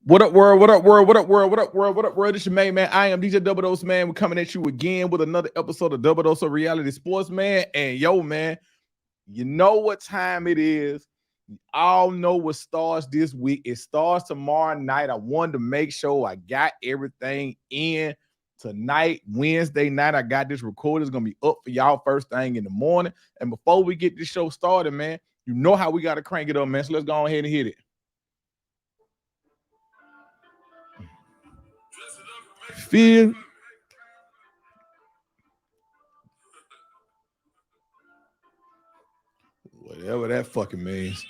What up, world? What up, world? What up, world? What up, world? What up, world? It's your main man. I am DJ Double Dose, man. We're coming at you again with another episode of Double Dose of Reality Sports, man. And yo, man, you know what time it is. All know what starts this week. It starts tomorrow night. I wanted to make sure I got everything in tonight, Wednesday night. I got this recorded. It's going to be up for y'all first thing in the morning. And before we get this show started, man, you know how we got to crank it up, man. So let's go ahead and hit it. Feel whatever that fucking means.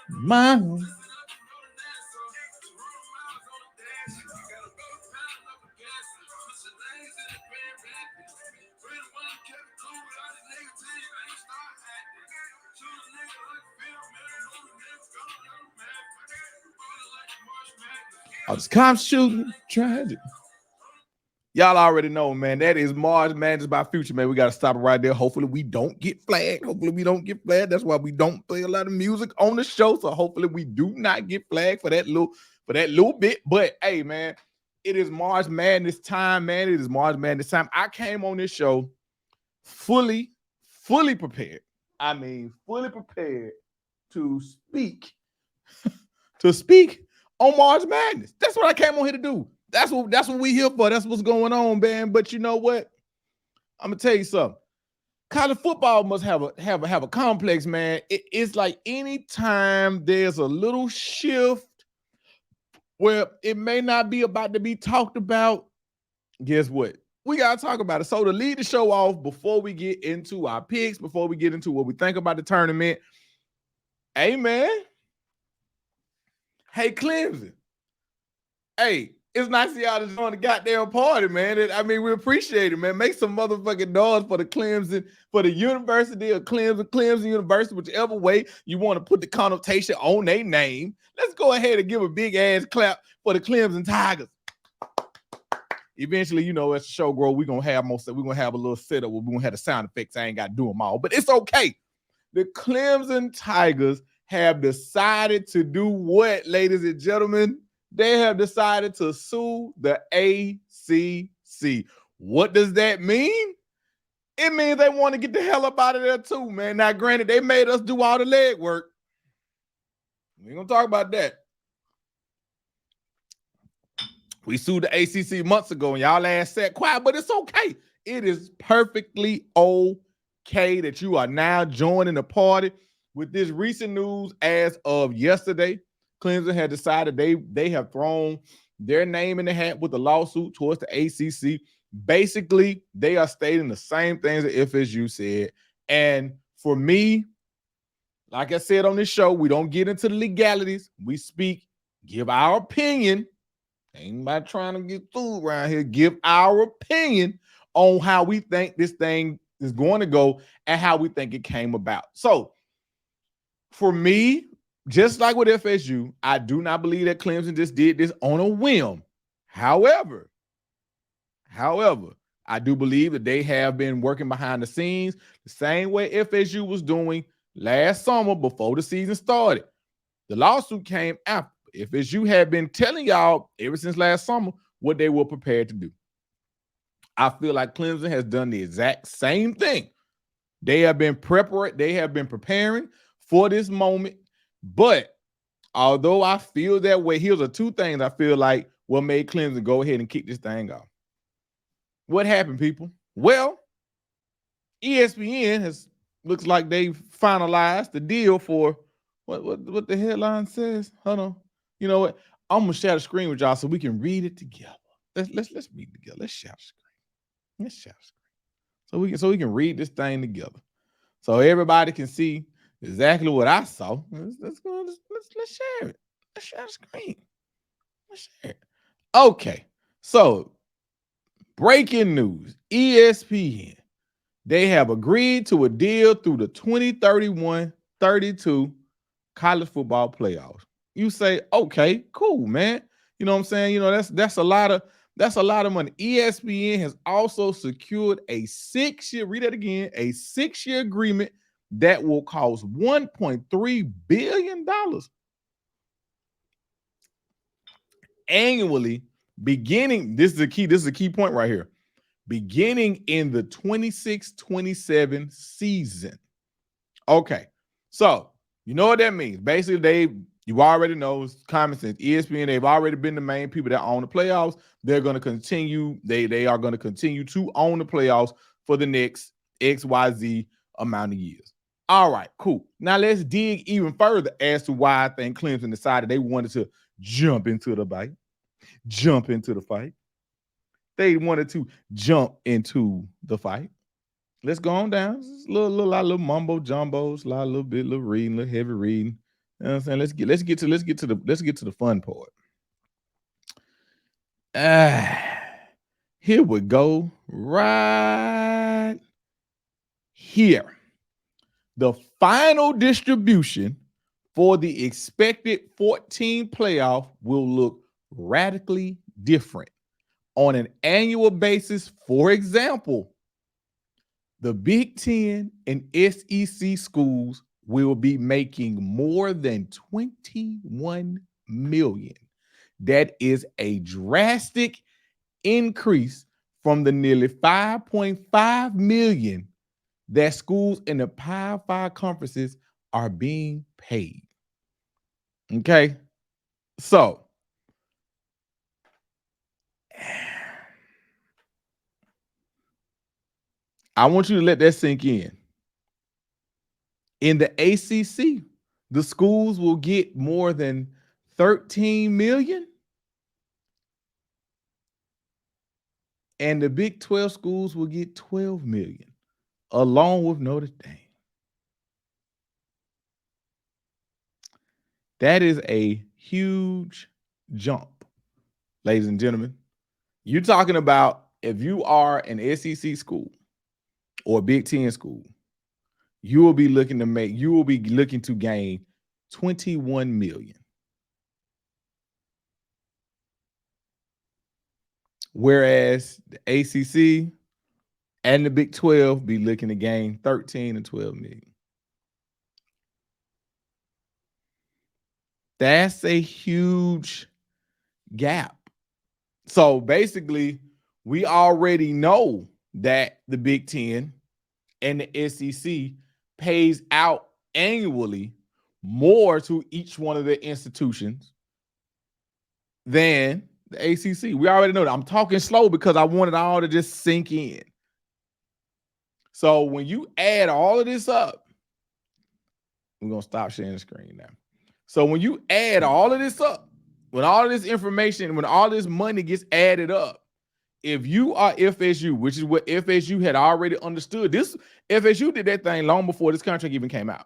Mom. I was cop shooting, tragic. Y'all already know, man. That is March Madness by Future, man. We got to stop it right there. Hopefully, we don't get flagged. That's why we don't play a lot of music on the show. So hopefully, we do not get flagged for that little bit. But hey, man, it is March Madness time, man. It is March Madness time. I came on this show fully prepared. I mean, fully prepared to speak. On March Madness. That's what I came on here to do. That's what we here for. That's what's going on, man. But you know what? I'm gonna tell you something. College football must have a complex, man. It's like anytime there's a little shift where it may not be about to be talked about, guess what? We gotta talk about it. So to lead the show off, before we get into our picks, before we get into what we think about the tournament, hey, man. Hey, Clemson. Hey, it's nice of y'all to join the goddamn party, man. I mean, we appreciate it, man. Make some motherfucking noise for the Clemson, for the University of Clemson University, whichever way you want to put the connotation on their name. Let's go ahead and give a big ass clap for the Clemson Tigers. Eventually, you know, as the show grows, we're gonna have a little setup where we're gonna have the sound effects. I ain't got to do them all, but it's okay. The Clemson Tigers have decided to do what, ladies and gentlemen? They have decided to sue the ACC. What does that mean? It means they want to get the hell up out of there too, man. Now, granted, they made us do all the leg work. We ain't gonna talk about that. We sued the ACC months ago, and y'all ass sat quiet, but it's okay. It is perfectly okay that you are now joining the party. With this recent news as of yesterday, Clemson had decided they have thrown their name in the hat with the lawsuit towards the ACC. Basically, they are stating the same things that FSU said. And for me, like I said on this show, we don't get into the legalities. We speak, give our opinion. Ain't about trying to get food around here. Give our opinion on how we think this thing is going to go and how we think it came about. So, for me, just like with FSU, I do not believe that Clemson just did this on a whim. However, I do believe that they have been working behind the scenes the same way FSU was doing last summer before the season started. The lawsuit came after. FSU had been telling y'all ever since last summer what they were prepared to do. I feel like Clemson has done the exact same thing. They have been preparing for this moment. But although I feel that way, here's the two things I feel like what made Clemson go ahead and kick this thing off. What happened, people? Well, ESPN looks like they finalized the deal for what the headline says. Hold on. You know what? I'm gonna share the screen with y'all so we can read it together. Let's read it together. Let's share the screen. So we can read this thing together. So everybody can see exactly what I saw. Let's share it. Let's share the screen. Let's share it. Okay. So, breaking news. ESPN. They have agreed to a deal through the 2031-32 college football playoffs. You say, okay, cool, man. You know what I'm saying? You know, that's a lot of That's a lot of money. ESPN has also secured a 6-year, read that again, a 6-year agreement that will cost $1.3 billion annually, beginning, this is a key point right here, beginning in the 26-27 season. Okay, so you know what that means. Basically, you already know, it's common sense. ESPN, they've already been the main people that own the playoffs. They're going to continue. They are going to continue to own the playoffs for the next XYZ amount of years. All right, cool. Now let's dig even further as to why I think Clemson decided they wanted to jump into the fight. They wanted to jump into the fight. Let's go on down. A little mumbo jumbos, a little reading, a little heavy reading. You know what I'm saying? Let's get to the fun part. Here we go. Right here. The final distribution for the expected 14 playoff will look radically different on an annual basis. For example, the Big Ten and SEC schools will be making more than $21 million. That is a drastic increase from the nearly $5.5 million that schools in the Power 5 conferences are being paid. Okay, so I want you to let that sink in. In the ACC, the schools will get more than $13 million, and the Big 12 schools will get $12 million, along with Notre Dame. That is a huge jump, ladies and gentlemen. You're talking about, if you are an SEC school or a Big Ten school, you will be looking to gain $21 million. Whereas the ACC and the Big 12 be looking to gain 13 and 12 million. That's a huge gap. So basically, we already know that the Big Ten and the SEC pays out annually more to each one of the institutions than the ACC. We already know that. I'm talking slow because I want it all to just sink in. So when you add all of this up, we're going to stop sharing the screen now. So when you add all of this up, when all of this information, when all this money gets added up, if you are FSU, which is what FSU had already understood, this FSU did that thing long before this contract even came out,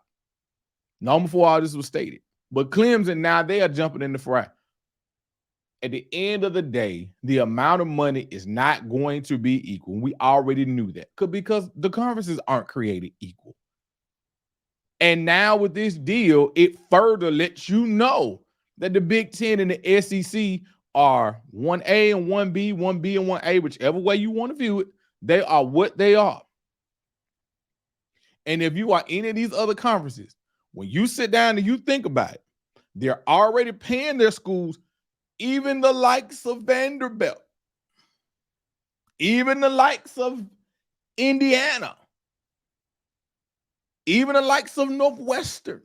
long before all this was stated. But Clemson, now they are jumping in the fray. At the end of the day, the amount of money is not going to be equal. We already knew that because the conferences aren't created equal. And now with this deal, it further lets you know that the Big Ten and the SEC are 1A and 1B, 1B and 1A, whichever way you want to view it. They are what they are. And if you are any of these other conferences, when you sit down and you think about it, they're already paying their schools, even the likes of Vanderbilt, even the likes of Indiana, even the likes of Northwestern,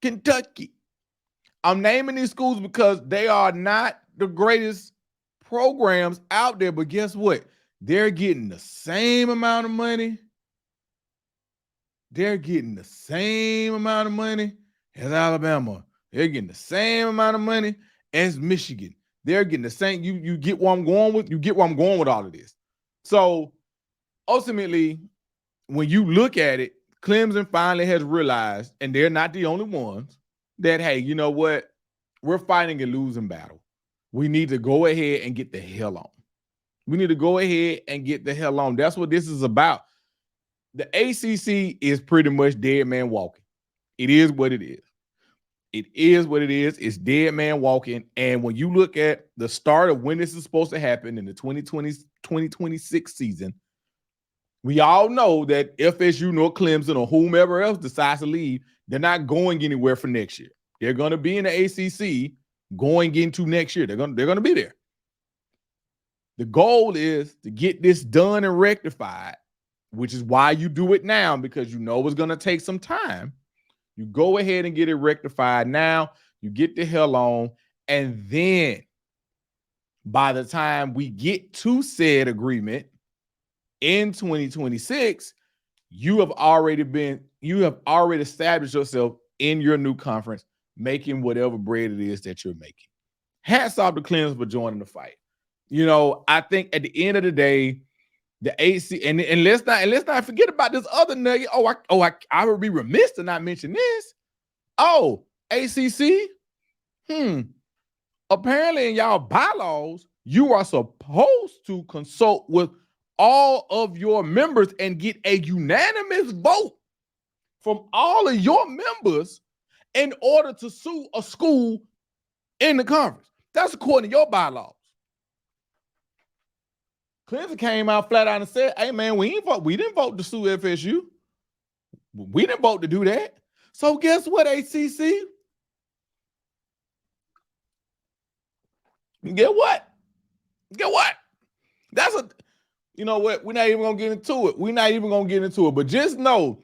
Kentucky. I'm naming these schools because they are not the greatest programs out there, but guess what? They're getting the same amount of money. They're getting the same amount of money as Alabama. They're getting the same amount of money as Michigan. They're getting the same. You get where I'm going with? You get where I'm going with all of this. So ultimately, when you look at it, Clemson finally has realized, and they're not the only ones, that, hey, you know what? We're fighting a losing battle. We need to go ahead and get the hell on. We need to go ahead and get the hell on. That's what this is about. The ACC is pretty much dead man walking. It is what it is. It is what it is. It's dead man walking. And when you look at the start of when this is supposed to happen in the 2026 season, we all know that FSU nor Clemson or whomever else decides to leave, they're not going anywhere for next year. They're going to be in the ACC going into next year. They're going to be there. The goal is to get this done and rectified, which is why you do it now, because you know it's going to take some time. You go ahead and get it rectified now. You get the hell on. And then by the time we get to said agreement in 2026, you have already established yourself in your new conference, making whatever bread it is that you're making. Hats off to Clemson for joining the fight. You know, I think at the end of the day, the AC and let's not forget about this other nugget. I would be remiss to not mention this. Oh, ACC. Apparently in y'all bylaws, you are supposed to consult with all of your members and get a unanimous vote from all of your members in order to sue a school in the conference. That's according to your bylaws. Clemson came out flat out and said, hey, man, we didn't vote to sue FSU. We didn't vote to do that. So guess what, ACC? Get what? You know what? We're not even going to get into it. But just know,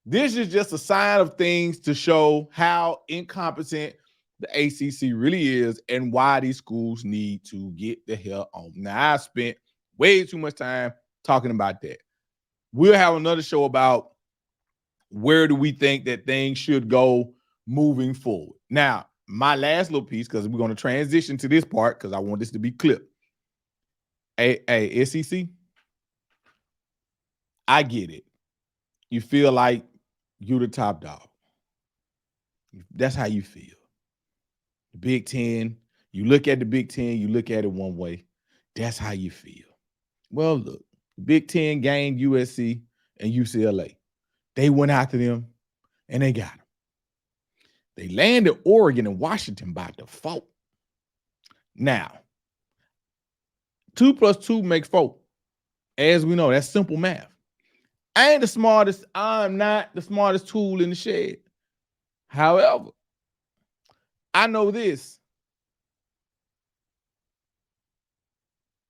this is just a sign of things to show how incompetent the ACC really is and why these schools need to get the hell on. Now, I spent way too much time talking about that. We'll have another show about where do we think that things should go moving forward. Now, my last little piece, because we're going to transition to this part because I want this to be clipped. Hey, SEC, I get it. You feel like you're the top dog. That's how you feel. The Big Ten, you look at the Big Ten, you look at it one way. That's how you feel. Well, look, Big Ten gained USC and UCLA. They went after them, and they got them. They landed Oregon and Washington by default. Now, 2 + 2 makes 4. As we know, that's simple math. I'm not the smartest tool in the shed. However, I know this.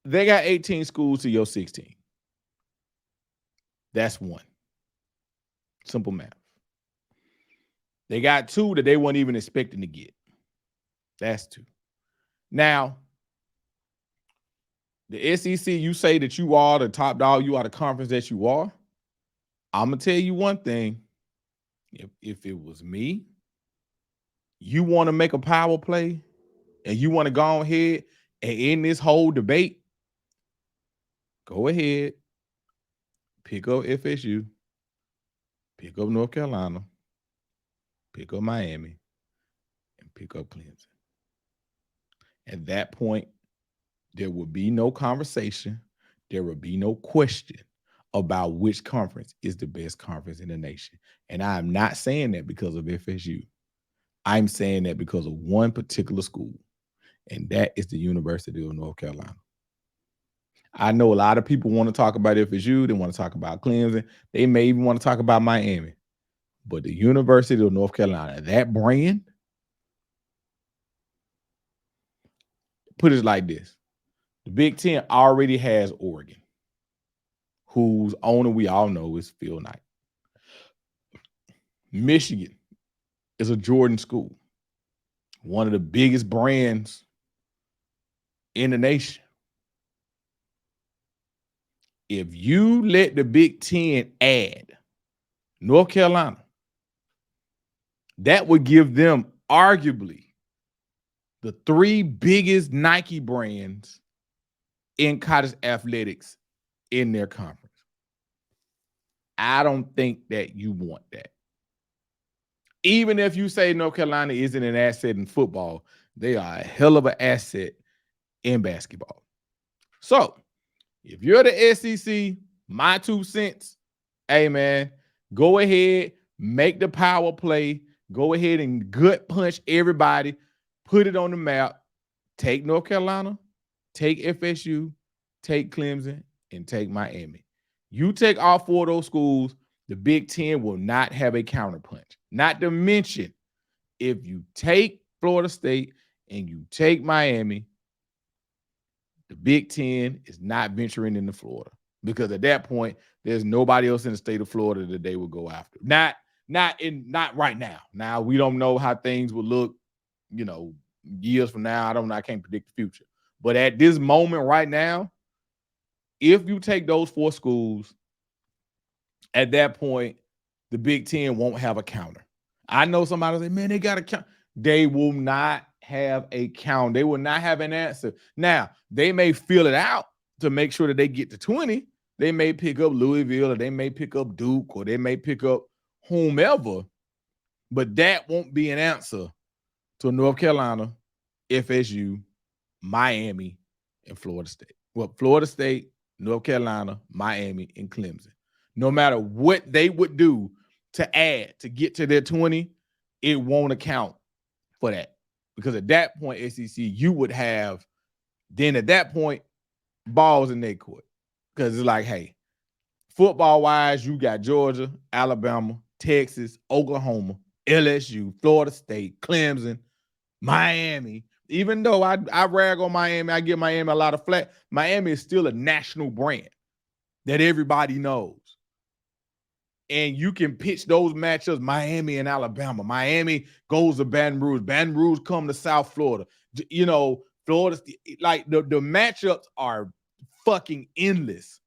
They got 18 schools to your 16. That's 1. Simple math. They got 2 that they weren't even expecting to get. That's 2. Now, the SEC, you say that you are the top dog, you are the conference that you are. I'm going to tell you one thing. If it was me, you want to make a power play and you want to go ahead and end this whole debate, go ahead, pick up FSU, pick up North Carolina, pick up Miami, and pick up Clemson. At that point, there will be no conversation. There will be no question about which conference is the best conference in the nation. And I'm not saying that because of FSU. I'm saying that because of one particular school, and that is the University of North Carolina. I know a lot of people want to talk about FSU. They want to talk about Clemson. They may even want to talk about Miami. But the University of North Carolina, that brand, put it like this. The Big Ten already has Oregon, whose owner we all know is Phil Knight. Michigan is a Jordan school, one of the biggest brands in the nation. If you let the Big Ten add North Carolina, that would give them arguably the 3 biggest Nike brands in college athletics in their conference. I don't think that you want that. Even if you say North Carolina isn't an asset in football, they are a hell of an asset in basketball. So, if you're the SEC, my 2 cents, hey, man, go ahead, make the power play, Go ahead and gut punch everybody, put it on the map, take North Carolina, take FSU, take Clemson, and take Miami. You take all four of those schools, the Big Ten will not have a counterpunch. Not to mention, if you take Florida State and you take Miami, the Big Ten is not venturing into Florida, because at that point, there's nobody else in the state of Florida that they will go after. Not right now. Now, we don't know how things will look, years from now. I don't know. I can't predict the future. But at this moment right now, if you take those four schools, at that point, the Big Ten won't have a counter. I know somebody will say, man, they got a count. They will not have a count. They will not have an answer. Now, they may fill it out to make sure that they get to 20. They may pick up Louisville, or they may pick up Duke, or they may pick up whomever, but that won't be an answer to North Carolina, FSU, Miami, and Florida State. Well, Florida State, North Carolina, Miami, and Clemson. No matter what they would do to add to get to their 20, it won't account for that. Because at that point, SEC, you would have, then at that point, balls in their court. Because it's like, hey, football-wise, you got Georgia, Alabama, Texas, Oklahoma, LSU, Florida State, Clemson, Miami. Even though I rag on Miami, I give Miami a lot of flack, Miami is still a national brand that everybody knows. And you can pitch those matchups, Miami and Alabama. Miami goes to Baton Rouge. Baton Rouge come to South Florida. Florida, like the matchups are fucking endless.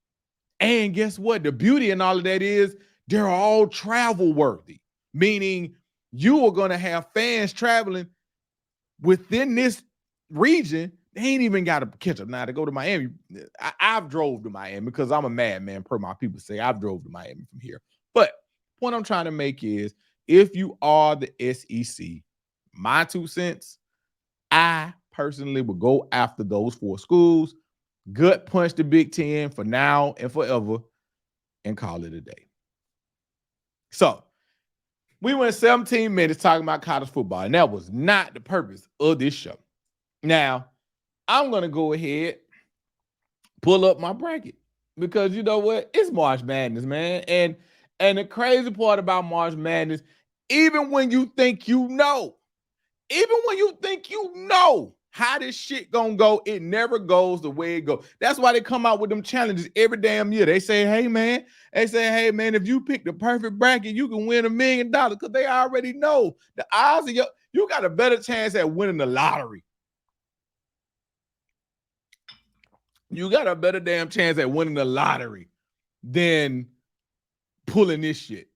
And guess what? The beauty in all of that is they're all travel worthy, meaning you are going to have fans traveling within this region. They ain't even got to catch up now to go to Miami. I've drove to Miami because I'm a madman, per my people say. I've drove to Miami from here. But what I'm trying to make is, if you are the SEC, my 2 cents, I personally would go after those four schools, gut punch the Big Ten for now and forever, and call it a day. So we went 17 minutes talking about college football, and that was not the purpose of this show. Now, I'm going to go ahead, pull up my bracket, because you know what? It's March Madness, man. And the crazy part about March Madness, even when you think you know how this shit gonna go, it never goes the way it goes. That's why they come out with them challenges every damn year. They say, hey, man, if you pick the perfect bracket, you can win $1 million, because they already know the odds of you got a better chance at winning the lottery. You got a better damn chance at winning the lottery than pulling this shit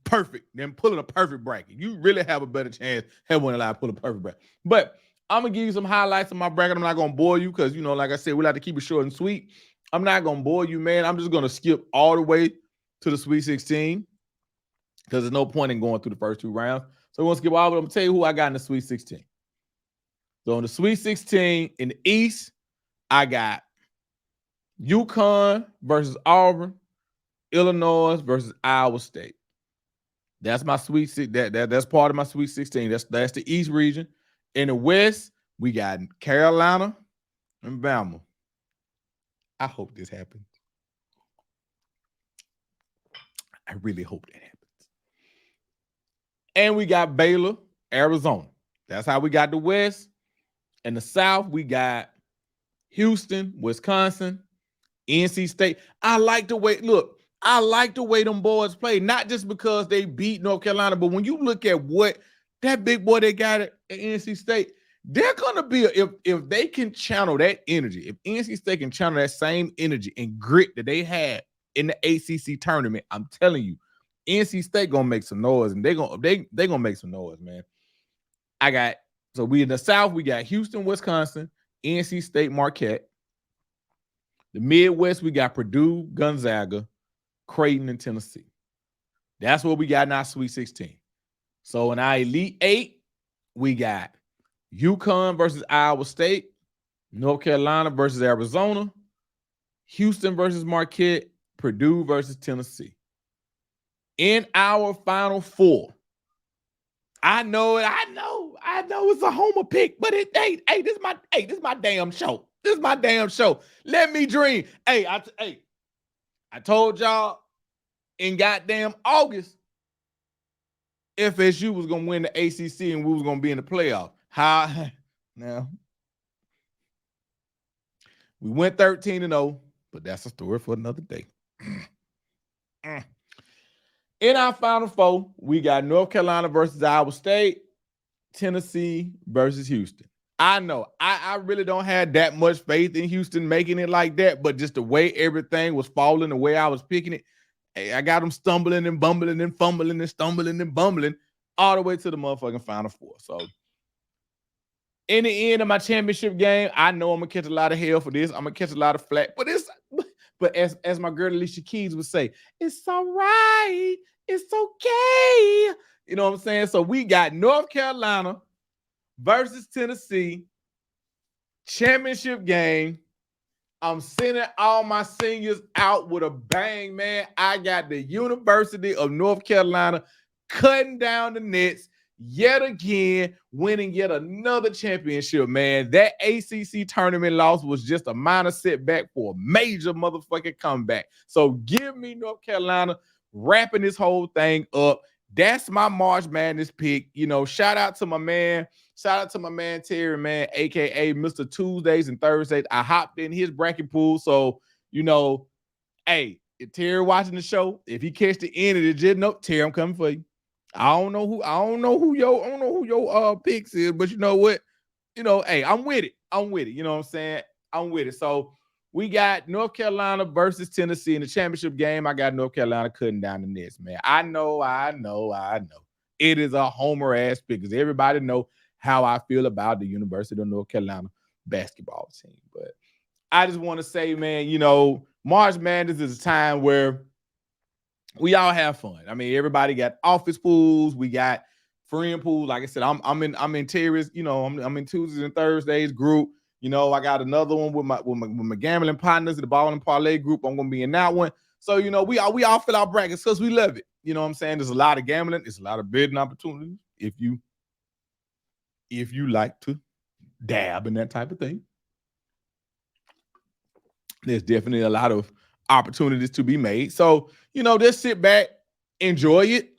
perfect, than pulling a perfect bracket. You really have a better chance at winning a pull a perfect bracket. But I'm going to give you some highlights of my bracket. I'm not going to bore you because, like I said, we like to keep it short and sweet. I'm not going to bore you, man. I'm just going to skip all the way to the Sweet 16 because there's no point in going through the first 2 rounds. So we're going to skip all of them. I'm going to tell you who I got in the Sweet 16. So in the Sweet 16, in the East, I got UConn versus Auburn, Illinois versus Iowa State. That's my Sweet 16. That's part of my Sweet 16. That's the East region. In the West, we got Carolina and Bama. I hope this happens. I really hope that happens. And we got Baylor, Arizona. That's how we got the West. In the South, we got Houston, Wisconsin, NC State. I like the way them boys play, not just because they beat North Carolina, but when you look at what that big boy they got at NC State, they're going to be, if they can channel that energy, if NC State can channel that same energy and grit that they had in the ACC tournament, I'm telling you, NC State going to make some noise, and they're going to make some noise, man. So we in the South, we got Houston, Wisconsin, NC State, Marquette. The Midwest, we got Purdue, Gonzaga, Creighton, and Tennessee. That's what we got in our Sweet 16. So in our Elite 8, we got UConn versus Iowa State, North Carolina versus Arizona, Houston versus Marquette, Purdue versus Tennessee. In our Final 4, I know it. I know it's a homer pick, but this is my damn show. This is my damn show. Let me dream. I told y'all in goddamn August, FSU was gonna win the ACC and we was gonna be in the playoff. How now? We went 13-0, but that's a story for another day. In our Final Four, we got North Carolina versus Iowa State, Tennessee versus Houston. I know I really don't have that much faith in Houston making it like that, but just the way everything was falling, the way I was picking it, I got them stumbling and bumbling and fumbling and stumbling and bumbling all the way to the motherfucking Final Four. So in the end of my championship game, I know I'm gonna catch a lot of hell for this. I'm gonna catch a lot of flack, but as my girl Alicia Keys would say, it's all right, it's okay. You know what I'm saying? So we got North Carolina versus Tennessee championship game. I'm sending all my seniors out with a bang, man. I got the University of North Carolina cutting down the nets yet again, winning yet another championship, man. That ACC tournament loss was just a minor setback for a major motherfucking comeback. So give me North Carolina wrapping this whole thing up. That's my March Madness pick. You know, shout out to my man Terry, man, aka Mr. Tuesdays and Thursdays. I hopped in his bracket pool. So, you know, hey, if Terry watching the show, if he catch the end of it, just know, Terry, I'm coming for you. I don't know who your picks is, but you know what? You know, hey, I'm with it. You know what I'm saying? I'm with it. So we got North Carolina versus Tennessee in the championship game. I got North Carolina cutting down the nets, man. I know. It is a homer ass pick because everybody know how I feel about the University of North Carolina basketball team. But I just want to say, man, you know, March Madness is a time where we all have fun. I mean, everybody got office pools. We got friend pools. Like I said, I'm in Terry's, you know, I'm in Tuesdays and Thursdays group. You know, I got another one with my gambling partners in the ball and parlay group. I'm gonna be in that one. So, you know, we all fill out brackets because we love it. You know what I'm saying? There's a lot of gambling, there's a lot of bidding opportunities if you like to dab in that type of thing. There's definitely a lot of opportunities to be made. So, you know, just sit back, enjoy it,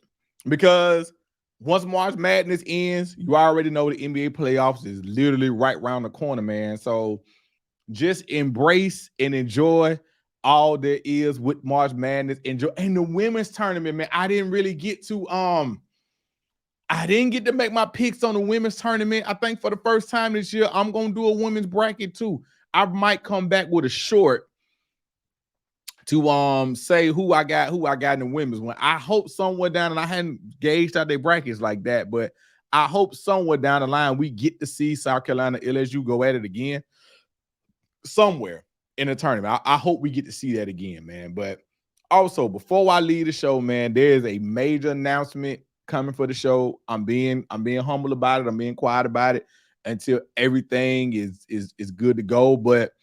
because once March Madness ends, you already know the NBA playoffs is literally right around the corner, man. So just embrace and enjoy all there is with March Madness. Enjoy and the women's tournament, man. I didn't get to make my picks on the women's tournament. I think for the first time this year, I'm gonna do a women's bracket too. I might come back with a short to say who I got in the women's one. I hope somewhere down, and I hadn't gauged out their brackets like that, but I hope somewhere down the line we get to see South Carolina LSU go at it again somewhere in the tournament. I hope we get to see that again, man. But also, before I leave the show, man, there is a major announcement coming for the show. I'm being humble about it. I'm being quiet about it until everything is good to go. But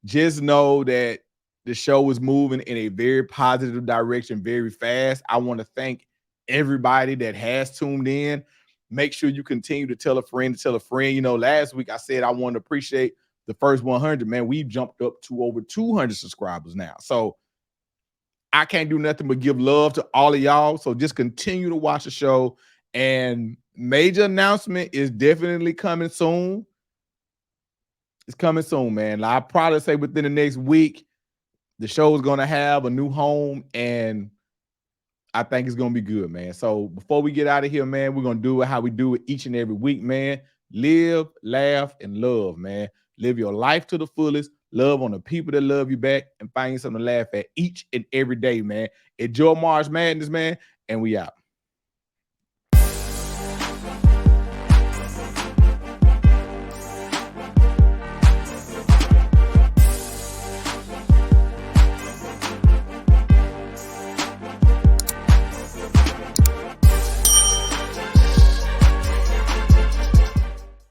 just know that the show is moving in a very positive direction very fast. I want to thank everybody that has tuned in. Make sure you continue to tell a friend. You know, last week I said I want to appreciate the first 100. Man, we've jumped up to over 200 subscribers now. So I can't do nothing but give love to all of y'all. So just continue to watch the show. And major announcement is definitely coming soon. It's coming soon, man. I'll probably say within the next week, the show is going to have a new home, and I think it's going to be good, man. So before we get out of here, man, we're going to do it how we do it each and every week, man. Live, laugh, and love, man. Live your life to the fullest. Love on the people that love you back, and find something to laugh at each and every day, man. Enjoy March Madness, man, and we out.